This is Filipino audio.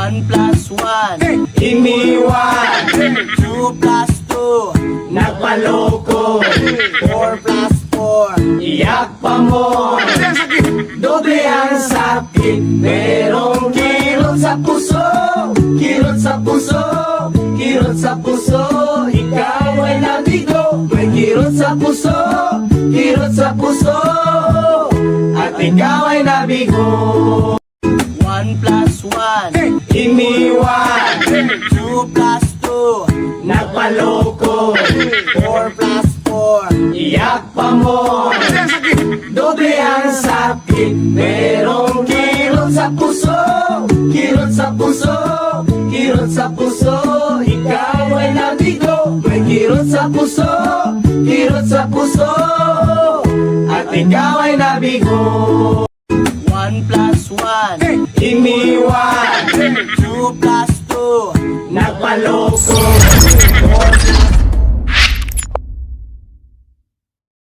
1 plus 1 Iniwan, 2 plus 2 nagpaloko, 4 plus 4 iyak pa mo. Doble ang sakit, merong kirot sa puso, kirot sa puso, kirot sa puso. Ikaw ay nabigo, may kirot sa puso, kirot sa puso, at ikaw ay nabigo. 1 plus 1 Iniwan, 2 plus 2 nagpaloko, 4 plus 4 iyak pa mo. Doble ang sakit, merong kirot sa puso, kirot sa puso, kirot sa puso. Ikaw ay nabigo, may kirot sa puso, kirot sa puso, at ikaw ay nabigo. 1 plus 1 Iniwan, 2 plus 2 nagpaloko,